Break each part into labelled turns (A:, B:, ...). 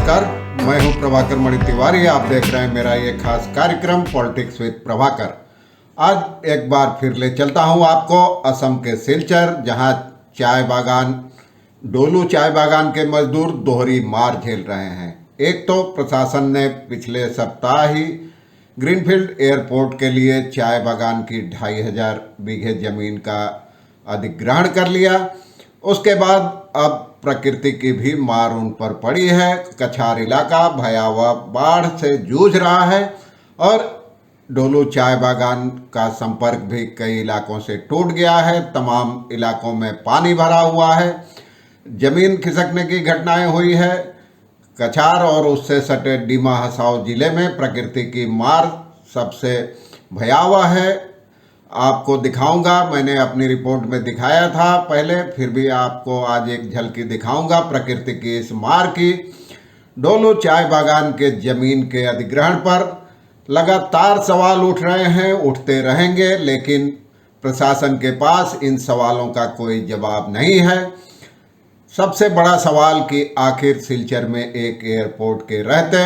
A: नमस्कार, मैं हूं प्रभाकर मणि तिवारी। आप देख रहे हैं मेरा ये खास कार्यक्रम पॉलिटिक्स विद प्रभाकर। आज एक बार फिर ले चलता हूं आपको असम के सिलचर, जहां चाय बागान डोलू चाय बागान के मजदूर दोहरी मार झेल रहे हैं। एक तो प्रशासन ने पिछले सप्ताह ही ग्रीनफील्ड एयरपोर्ट के लिए चाय बागान की 2500 बीघे जमीन का अधिग्रहण कर लिया। उसके बाद अब प्रकृति की भी मार उन पर पड़ी है। कछार इलाका भयावह बाढ़ से जूझ रहा है और डोलू चाय बागान का संपर्क भी कई इलाकों से टूट गया है। तमाम इलाकों में पानी भरा हुआ है, जमीन खिसकने की घटनाएं हुई है। कछार और उससे सटे डीमा हसाओ जिले में प्रकृति की मार सबसे भयावह है। आपको दिखाऊंगा, मैंने अपनी रिपोर्ट में दिखाया था पहले, फिर भी आपको आज एक झलकी दिखाऊंगा प्रकृति की इस मार की। डोलू चाय बागान के जमीन के अधिग्रहण पर लगातार सवाल उठ रहे हैं, उठते रहेंगे, लेकिन प्रशासन के पास इन सवालों का कोई जवाब नहीं है। सबसे बड़ा सवाल कि आखिर सिलचर में एक एयरपोर्ट के रहते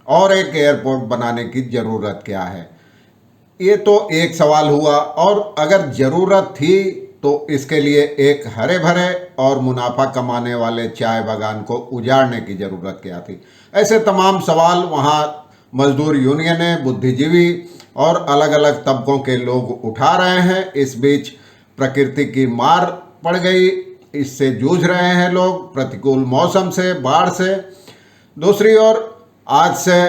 A: और एक एयरपोर्ट बनाने की ज़रूरत क्या है, ये तो एक सवाल हुआ। और अगर ज़रूरत थी तो इसके लिए एक हरे भरे और मुनाफा कमाने वाले चाय बागान को उजाड़ने की ज़रूरत क्या थी। ऐसे तमाम सवाल वहाँ मजदूर यूनियनें, बुद्धिजीवी और अलग अलग तबकों के लोग उठा रहे हैं। इस बीच प्रकृति की मार पड़ गई, इससे जूझ रहे हैं लोग, प्रतिकूल मौसम से, बाढ़ से। दूसरी ओर आज से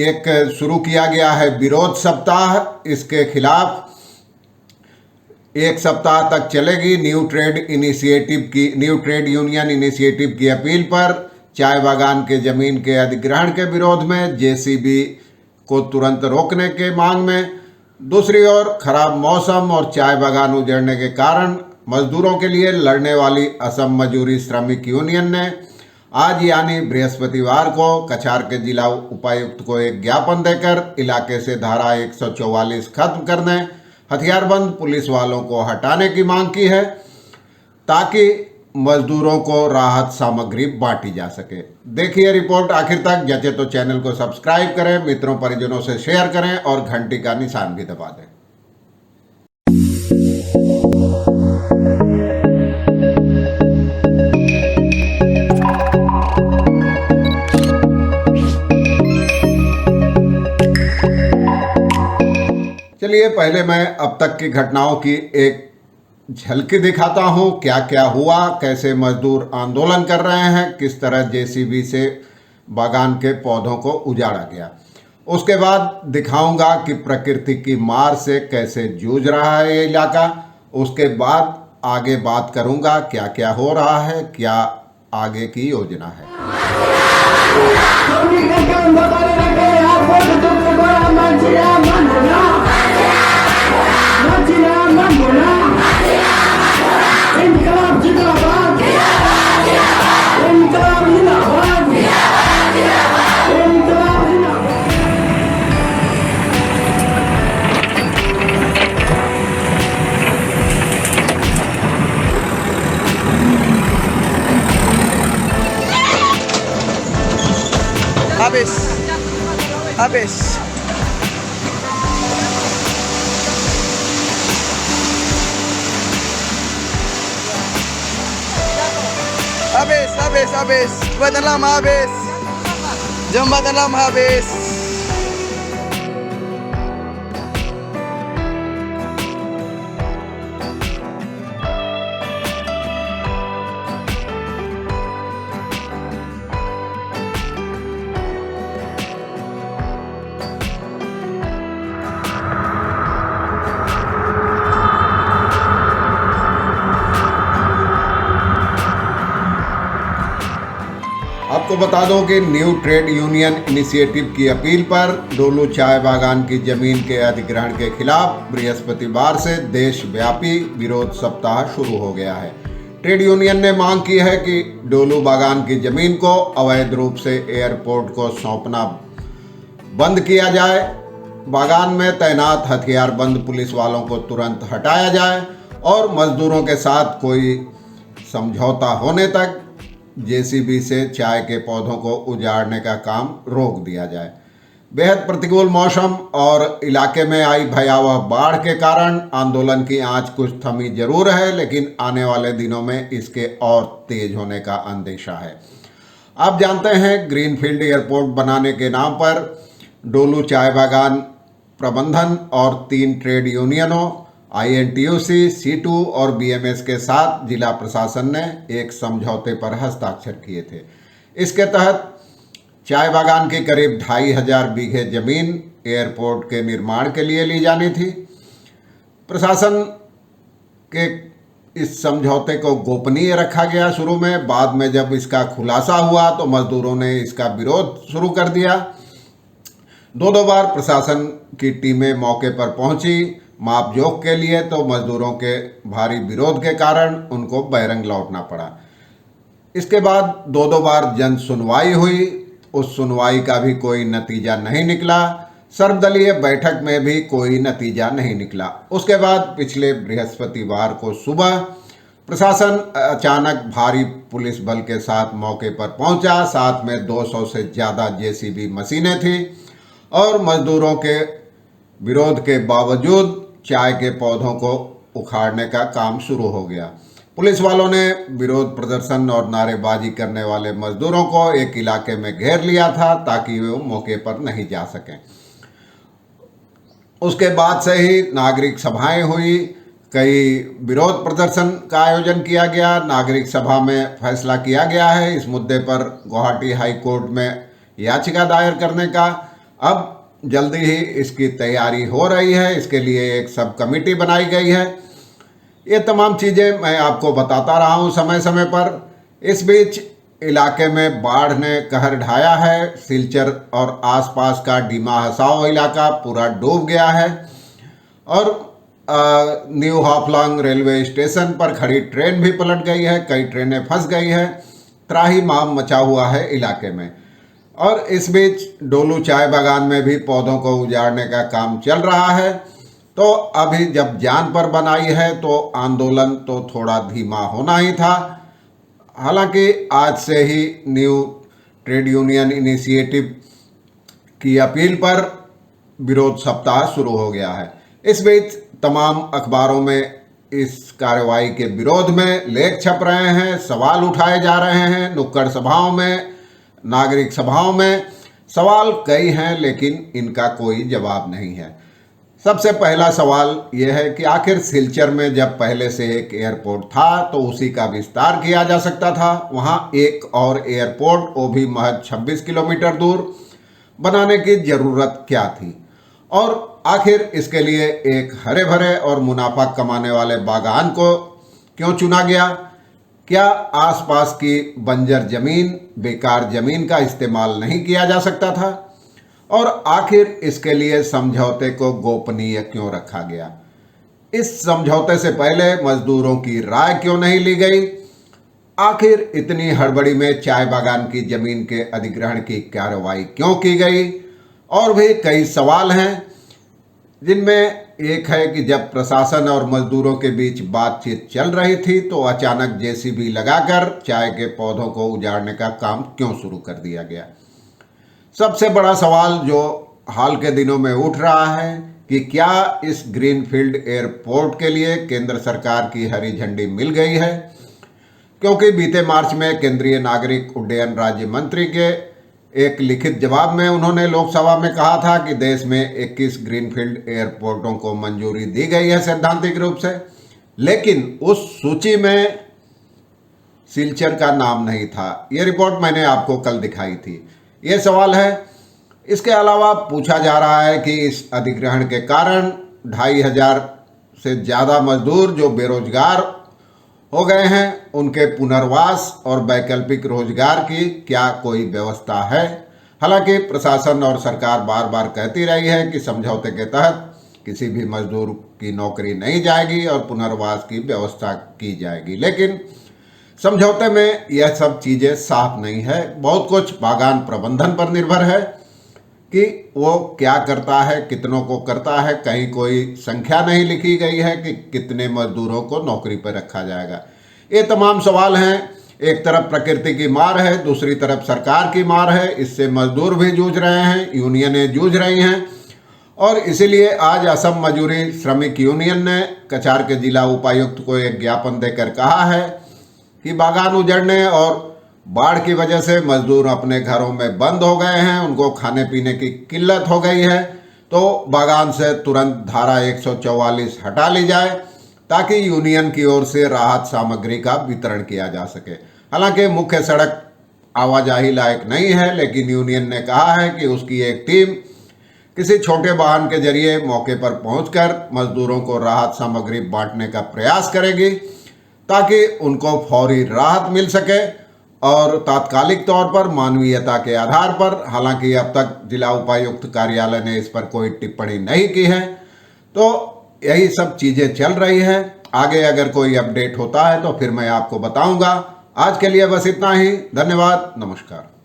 A: एक शुरू किया गया है विरोध सप्ताह। इसके खिलाफ एक सप्ताह तक चलेगी न्यू ट्रेड यूनियन इनिशिएटिव की अपील पर चाय बागान के जमीन के अधिग्रहण के विरोध में, जेसीबी को तुरंत रोकने के मांग में। दूसरी ओर खराब मौसम और चाय बागान उजड़ने के कारण मजदूरों के लिए लड़ने वाली असम मजदूरी श्रमिक यूनियन ने आज यानी बृहस्पतिवार को कछार के जिला उपायुक्त को एक ज्ञापन देकर इलाके से धारा 144 खत्म करने, हथियारबंद पुलिस वालों को हटाने की मांग की है, ताकि मजदूरों को राहत सामग्री बांटी जा सके। देखिए रिपोर्ट आखिर तक। जचे तो चैनल को सब्सक्राइब करें, मित्रों परिजनों से शेयर करें और घंटी का निशान भी दबा दें। चलिए पहले मैं अब तक की घटनाओं की एक झलकी दिखाता हूं। क्या क्या हुआ, कैसे मजदूर आंदोलन कर रहे हैं, किस तरह जेसीबी से बागान के पौधों को उजाड़ा गया। उसके बाद दिखाऊंगा कि प्रकृति की मार से कैसे जूझ रहा है ये इलाका। उसके बाद आगे बात करूंगा क्या क्या हो रहा है, क्या आगे की योजना है।
B: habis badan lama habis, jembatan lama habis.
A: आपको बता दूं कि न्यू ट्रेड यूनियन इनिशिएटिव की अपील पर डोलू चाय बागान की जमीन के अधिग्रहण के खिलाफ बृहस्पतिवार से देशव्यापी विरोध सप्ताह शुरू हो गया है। ट्रेड यूनियन ने मांग की है कि डोलू बागान की जमीन को अवैध रूप से एयरपोर्ट को सौंपना बंद किया जाए, बागान में तैनात हथियारबंद पुलिस वालों को तुरंत हटाया जाए और मजदूरों के साथ कोई समझौता होने तक जेसीबी से चाय के पौधों को उजाड़ने का काम रोक दिया जाए। बेहद प्रतिकूल मौसम और इलाके में आई भयावह बाढ़ के कारण आंदोलन की आंच कुछ थमी जरूर है, लेकिन आने वाले दिनों में इसके और तेज होने का अंदेशा है। आप जानते हैं, ग्रीनफील्ड एयरपोर्ट बनाने के नाम पर डोलू चाय बागान प्रबंधन और 3 ट्रेड यूनियनों INTUC, C2 और BMS के साथ जिला प्रशासन ने एक समझौते पर हस्ताक्षर किए थे। इसके तहत चाय बागान की करीब 2500 बीघे जमीन एयरपोर्ट के निर्माण के लिए ली जानी थी। प्रशासन के इस समझौते को गोपनीय रखा गया शुरू में। बाद में जब इसका खुलासा हुआ तो मजदूरों ने इसका विरोध शुरू कर दिया। दो बार प्रशासन की टीमें मौके पर पहुंची मापजोख के लिए, तो मजदूरों के भारी विरोध के कारण उनको बैरंग लौटना पड़ा। इसके बाद दो बार जन सुनवाई हुई। उस सुनवाई का भी कोई नतीजा नहीं निकला। सर्वदलीय बैठक में भी कोई नतीजा नहीं निकला। उसके बाद पिछले बृहस्पतिवार को सुबह प्रशासन अचानक भारी पुलिस बल के साथ मौके पर पहुंचा। साथ में 200 से ज़्यादा JCB मशीनें थी और मजदूरों के विरोध के बावजूद चाय के पौधों को उखाड़ने का काम शुरू हो गया। पुलिस वालों ने विरोध प्रदर्शन और नारेबाजी करने वाले मजदूरों को एक इलाके में घेर लिया था ताकि वे मौके पर नहीं जा सकें। उसके बाद से ही नागरिक सभाएं हुई, कई विरोध प्रदर्शन का आयोजन किया गया। नागरिक सभा में फैसला किया गया है इस मुद्दे पर गुवाहाटी हाई कोर्ट में याचिका दायर करने का। अब जल्दी ही इसकी तैयारी हो रही है। इसके लिए एक सब कमेटी बनाई गई है। ये तमाम चीज़ें मैं आपको बताता रहा हूँ समय समय पर। इस बीच इलाके में बाढ़ ने कहर ढाया है। सिलचर और आसपास का डीमा हसाओ इलाका पूरा डूब गया है और न्यू हाफलॉन्ग रेलवे स्टेशन पर खड़ी ट्रेन भी पलट गई है। कई ट्रेनें फंस गई है। त्राहिमाम मचा हुआ है इलाके में। और इस बीच डोलू चाय बागान में भी पौधों को उजाड़ने का काम चल रहा है। तो अभी जब जान पर बनाई है तो आंदोलन तो थोड़ा धीमा होना ही था। हालांकि आज से ही न्यू ट्रेड यूनियन इनिशिएटिव की अपील पर विरोध सप्ताह शुरू हो गया है। इस बीच तमाम अखबारों में इस कार्रवाई के विरोध में लेख छप रहे हैं, सवाल उठाए जा रहे हैं। नुक्कड़ सभाओं में, नागरिक सभाओं में सवाल कई हैं, लेकिन इनका कोई जवाब नहीं है। सबसे पहला सवाल यह है कि आखिर सिलचर में जब पहले से एक एयरपोर्ट था तो उसी का विस्तार किया जा सकता था। वहां एक और एयरपोर्ट, वो भी महज 26 किलोमीटर दूर, बनाने की जरूरत क्या थी? और आखिर इसके लिए एक हरे भरे और मुनाफा कमाने वाले बागान को क्यों चुना गया? क्या आसपास की बंजर जमीन, बेकार जमीन का इस्तेमाल नहीं किया जा सकता था? और आखिर इसके लिए समझौते को गोपनीय क्यों रखा गया? इस समझौते से पहले मजदूरों की राय क्यों नहीं ली गई? आखिर इतनी हड़बड़ी में चाय बागान की जमीन के अधिग्रहण की कार्रवाई क्यों की गई? और भी कई सवाल हैं, जिनमें एक है कि जब प्रशासन और मजदूरों के बीच बातचीत चल रही थी तो अचानक JCB लगाकर चाय के पौधों को उजाड़ने का काम क्यों शुरू कर दिया गया? सबसे बड़ा सवाल जो हाल के दिनों में उठ रहा है कि क्या इस ग्रीनफील्ड एयरपोर्ट के लिए केंद्र सरकार की हरी झंडी मिल गई है? क्योंकि बीते मार्च में केंद्रीय नागरिक उड्डयन राज्य मंत्री के एक लिखित जवाब में उन्होंने लोकसभा में कहा था कि देश में 21 ग्रीनफील्ड एयरपोर्टों को मंजूरी दी गई है सैद्धांतिक रूप से, लेकिन उस सूची में सिलचर का नाम नहीं था। यह रिपोर्ट मैंने आपको कल दिखाई थी। ये सवाल है। इसके अलावा पूछा जा रहा है कि इस अधिग्रहण के कारण 2500 से ज़्यादा मजदूर जो बेरोजगार हो गए हैं, उनके पुनर्वास और वैकल्पिक रोजगार की क्या कोई व्यवस्था है? हालांकि प्रशासन और सरकार बार बार कहती रही है कि समझौते के तहत किसी भी मजदूर की नौकरी नहीं जाएगी और पुनर्वास की व्यवस्था की जाएगी, लेकिन समझौते में यह सब चीज़ें साफ नहीं है। बहुत कुछ बागान प्रबंधन पर निर्भर है कि वो क्या करता है, कितनों को करता है। कहीं कोई संख्या नहीं लिखी गई है कि कितने मजदूरों को नौकरी पर रखा जाएगा। ये तमाम सवाल हैं। एक तरफ प्रकृति की मार है, दूसरी तरफ सरकार की मार है। इससे मजदूर भी जूझ रहे हैं, यूनियनें जूझ रही हैं और इसीलिए आज असम मजदूरी श्रमिक यूनियन ने कछार के जिला उपायुक्त को एक ज्ञापन देकर कहा है कि बागान उजड़ने और बाढ़ की वजह से मजदूर अपने घरों में बंद हो गए हैं, उनको खाने पीने की किल्लत हो गई है, तो बागान से तुरंत धारा 144 हटा ली जाए ताकि यूनियन की ओर से राहत सामग्री का वितरण किया जा सके। हालांकि मुख्य सड़क आवाजाही लायक नहीं है, लेकिन यूनियन ने कहा है कि उसकी एक टीम किसी छोटे वाहन के जरिए मौके पर पहुंचकर मजदूरों को राहत सामग्री बांटने का प्रयास करेगी ताकि उनको फौरी राहत मिल सके और तात्कालिक तौर पर मानवीयता के आधार पर। हालांकि अब तक जिला उपायुक्त कार्यालय ने इस पर कोई टिप्पणी नहीं की है। तो यही सब चीज़ें चल रही है। आगे अगर कोई अपडेट होता है तो फिर मैं आपको बताऊंगा। आज के लिए बस इतना ही। धन्यवाद, नमस्कार।